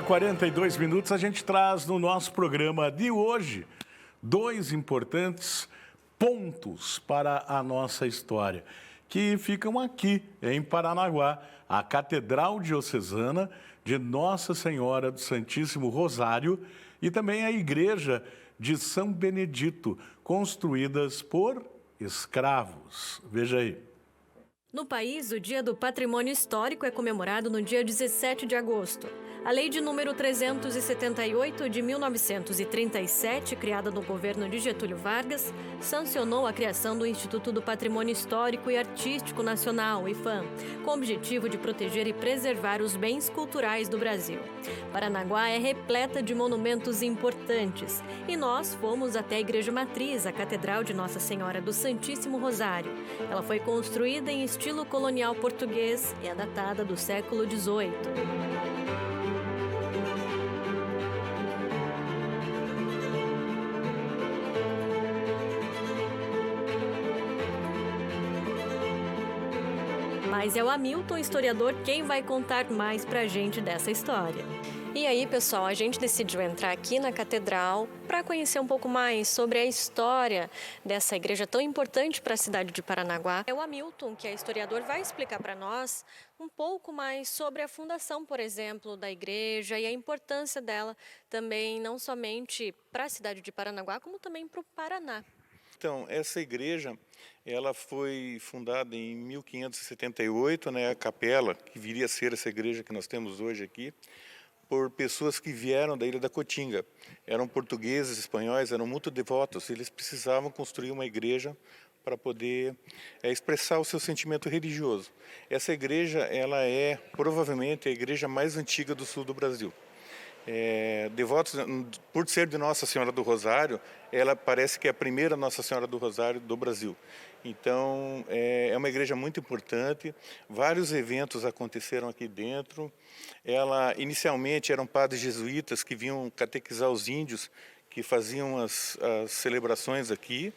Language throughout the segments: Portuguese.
42 minutos, a gente traz no nosso programa de hoje 2 importantes pontos para a nossa história, que ficam aqui em Paranaguá, a Catedral Diocesana de Nossa Senhora do Santíssimo Rosário e também a Igreja de São Benedito, construídas por escravos. Veja aí. No país, o Dia do Patrimônio Histórico é comemorado no dia 17 de agosto. A Lei de número 378 de 1937, criada no governo de Getúlio Vargas, sancionou a criação do Instituto do Patrimônio Histórico e Artístico Nacional, IPHAN, com o objetivo de proteger e preservar os bens culturais do Brasil. Paranaguá é repleta de monumentos importantes e nós fomos até a Igreja Matriz, a Catedral de Nossa Senhora do Santíssimo Rosário. Ela foi construída em estilo colonial português e é datada do século XVIII. Mas é o Hamilton, historiador, quem vai contar mais pra gente dessa história. E aí, pessoal, a gente decidiu entrar aqui na Catedral para conhecer um pouco mais sobre a história dessa igreja tão importante para a cidade de Paranaguá. É o Hamilton, que é historiador, vai explicar para nós um pouco mais sobre a fundação, por exemplo, da igreja e a importância dela também, não somente para a cidade de Paranaguá, como também para o Paraná. Então, essa igreja, ela foi fundada em 1578, né, a capela, que viria a ser essa igreja que nós temos hoje aqui, por pessoas que vieram da Ilha da Cotinga. Eram portugueses, espanhóis, eram muito devotos, eles precisavam construir uma igreja para poder expressar o seu sentimento religioso. Essa igreja, ela é provavelmente a igreja mais antiga do sul do Brasil. Devotos, por ser de Nossa Senhora do Rosário, ela parece que é a primeira Nossa Senhora do Rosário do Brasil. Então, é uma igreja muito importante, vários eventos aconteceram aqui dentro. Ela, inicialmente, eram padres jesuítas que vinham catequizar os índios, que faziam as celebrações aqui,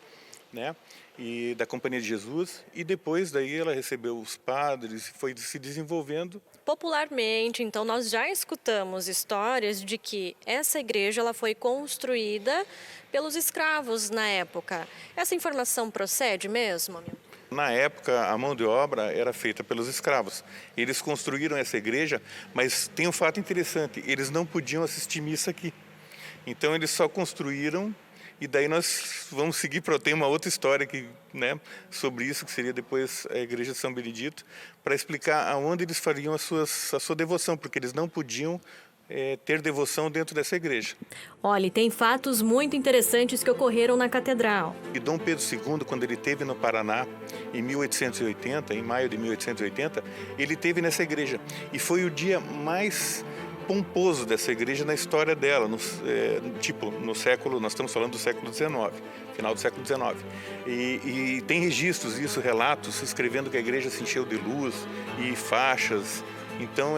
né? E da Companhia de Jesus, e depois daí ela recebeu os padres e foi se desenvolvendo. Popularmente, então, nós já escutamos histórias de que essa igreja ela foi construída pelos escravos na época. Essa informação procede mesmo? Na época, a mão de obra era feita pelos escravos. Eles construíram essa igreja, mas tem um fato interessante, eles não podiam assistir missa aqui. Então eles só construíram. E daí nós vamos seguir para ter uma outra história que, né, sobre isso, que seria depois a Igreja de São Benedito, para explicar aonde eles fariam a sua devoção, porque eles não podiam ter devoção dentro dessa igreja. Olha, tem fatos muito interessantes que ocorreram na catedral. E Dom Pedro II, quando ele esteve no Paraná, em 1880, em maio de 1880, ele esteve nessa igreja. E foi o dia mais pomposo dessa igreja na história dela, no século, nós estamos falando do século XIX, final do século XIX. E tem registros disso, relatos, escrevendo que a igreja se encheu de luz e faixas. Então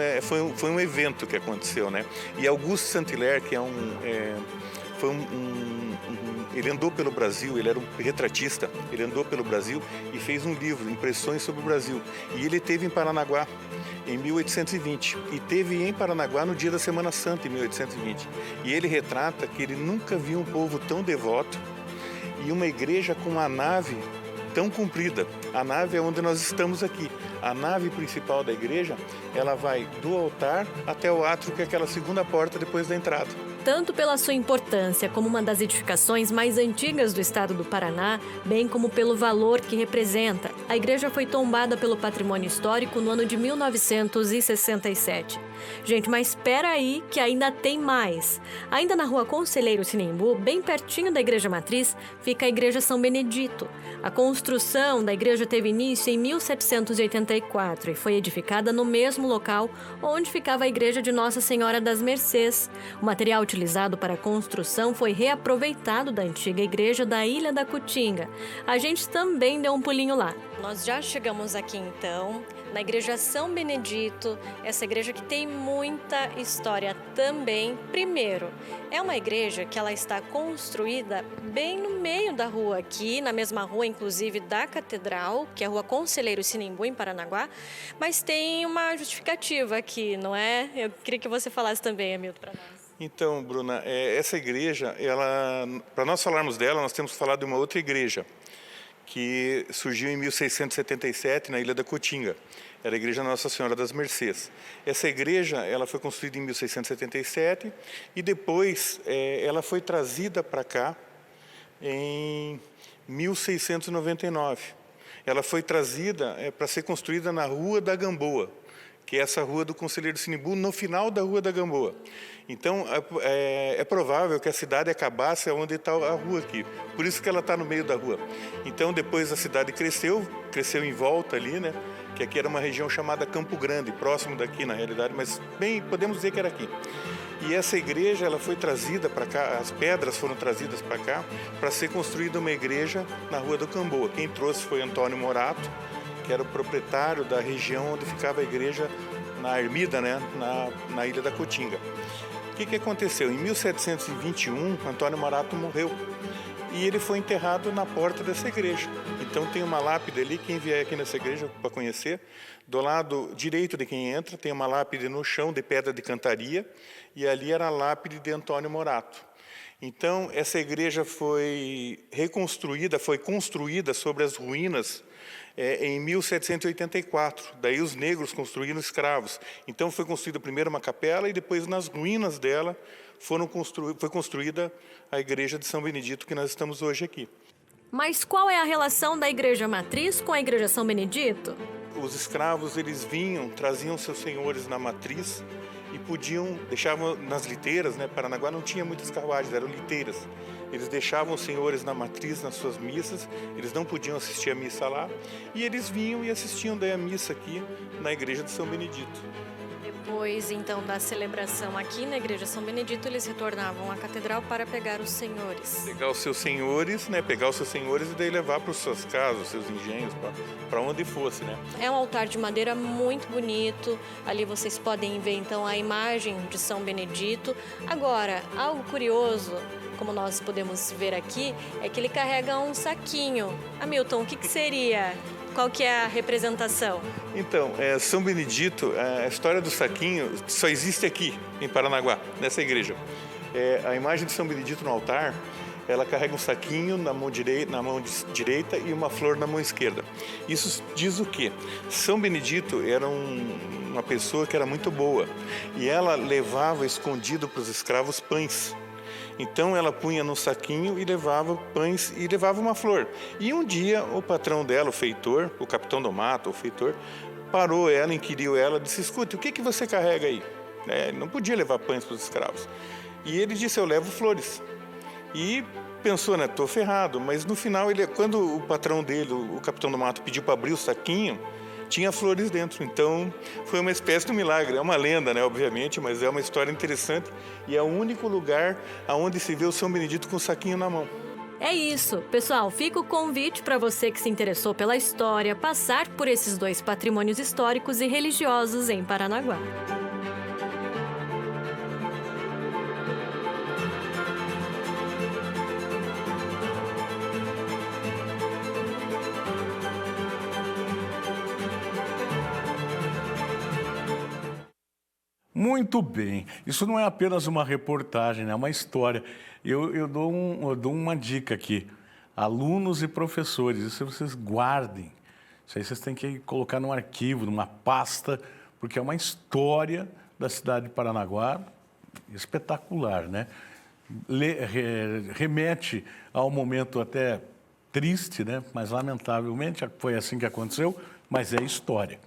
foi um evento que aconteceu, né? E Auguste Saint-Hilaire, que ele andou pelo Brasil, ele era um retratista, ele andou pelo Brasil e fez um livro, Impressões sobre o Brasil. E ele esteve em Paranaguá em 1820 e esteve em Paranaguá no dia da Semana Santa, em 1820. E ele retrata que ele nunca viu um povo tão devoto e uma igreja com uma nave tão comprida. A nave é onde nós estamos aqui. A nave principal da igreja, ela vai do altar até o átrio, que é aquela segunda porta depois da entrada. Tanto pela sua importância como uma das edificações mais antigas do estado do Paraná, bem como pelo valor que representa, a igreja foi tombada pelo patrimônio histórico no ano de 1967. Gente, mas espera aí que ainda tem mais. Ainda na rua Conselheiro Sinimbu, bem pertinho da Igreja Matriz, fica a Igreja São Benedito. A construção da igreja teve início em 1784 e foi edificada no mesmo local onde ficava a Igreja de Nossa Senhora das Mercês. O material utilizado para a construção foi reaproveitado da antiga igreja da Ilha da Cotinga. A gente também deu um pulinho lá. Nós já chegamos aqui então na Igreja São Benedito, essa igreja que tem muita história também. Primeiro, é uma igreja que ela está construída bem no meio da rua aqui, na mesma rua, inclusive, da Catedral, que é a Rua Conselheiro Sinimbu, em Paranaguá, mas tem uma justificativa aqui, não é? Eu queria que você falasse também, Hamilton, para nós. Então, Bruna, essa igreja, para nós falarmos dela, nós temos que falar de uma outra igreja, que surgiu em 1677 na Ilha da Cotinga. Era a Igreja Nossa Senhora das Mercês. Essa igreja ela foi construída em 1677 e depois ela foi trazida para cá em 1699. Ela foi trazida para ser construída na Rua da Gamboa, que é essa rua do Conselheiro Sinimbu, no final da Rua da Gamboa. Então, é provável que a cidade acabasse onde está a rua aqui. Por isso que ela está no meio da rua. Então, depois a cidade cresceu em volta ali, né? Que aqui era uma região chamada Campo Grande, próximo daqui, na realidade, mas bem, podemos dizer que era aqui. E essa igreja, ela foi trazida para cá, as pedras foram trazidas para cá, para ser construída uma igreja na Rua do Gamboa. Quem trouxe foi Antônio Morato, que era o proprietário da região onde ficava a igreja na Ermida, né, na Ilha da Cotinga. O que aconteceu? Em 1721, Antônio Morato morreu e ele foi enterrado na porta dessa igreja. Então tem uma lápide ali, quem vier aqui nessa igreja para conhecer, do lado direito de quem entra, tem uma lápide no chão de pedra de cantaria e ali era a lápide de Antônio Morato. Então essa igreja foi reconstruída, foi construída sobre as ruínas em 1784, daí os negros construíram escravos. Então foi construída primeiro uma capela e depois nas ruínas dela foi construída a igreja de São Benedito que nós estamos hoje aqui. Mas qual é a relação da igreja matriz com a igreja São Benedito? Os escravos eles vinham, traziam seus senhores na matriz e deixavam nas liteiras, né? Paranaguá não tinha muitas carruagens, eram liteiras. Eles deixavam os senhores na matriz, nas suas missas, eles não podiam assistir a missa lá, e eles vinham e assistiam daí a missa aqui na igreja de São Benedito. Depois, então, da celebração aqui na igreja São Benedito, eles retornavam à catedral para pegar os senhores. Pegar os seus senhores, né? Pegar os seus senhores e daí levar para as suas casas, os seus engenhos, para onde fosse, né? É um altar de madeira muito bonito. Ali vocês podem ver, então, a imagem de São Benedito. Agora, algo curioso, como nós podemos ver aqui, é que ele carrega um saquinho. Hamilton, o que seria? Qual que é a representação? Então, São Benedito, a história do saquinho só existe aqui, em Paranaguá, nessa igreja. A imagem de São Benedito no altar, ela carrega um saquinho na mão direita e uma flor na mão esquerda. Isso diz o quê? São Benedito era uma pessoa que era muito boa e ela levava escondido para os escravos pães. Então ela punha no saquinho e levava pães e levava uma flor. E um dia o patrão dela, o feitor, o capitão do mato, o feitor, parou ela, inquiriu ela, disse: escute, o que você carrega aí? Ele não podia levar pães para os escravos. E ele disse: eu levo flores. E pensou, né, estou ferrado. Mas no final, quando o patrão dele, o capitão do mato, pediu para abrir o saquinho, tinha flores dentro. Então foi uma espécie de milagre. É uma lenda, né, obviamente, mas é uma história interessante e é o único lugar onde se vê o São Benedito com o saquinho na mão. É isso. Pessoal, fica o convite para você que se interessou pela história passar por esses dois patrimônios históricos e religiosos em Paranaguá. Muito bem. Isso não é apenas uma reportagem, é uma história. Eu dou uma dica aqui. Alunos e professores, isso vocês guardem. Isso aí vocês têm que colocar num arquivo, numa pasta, porque é uma história da cidade de Paranaguá espetacular, né? Remete a um momento até triste, né? Mas lamentavelmente foi assim que aconteceu, mas é história.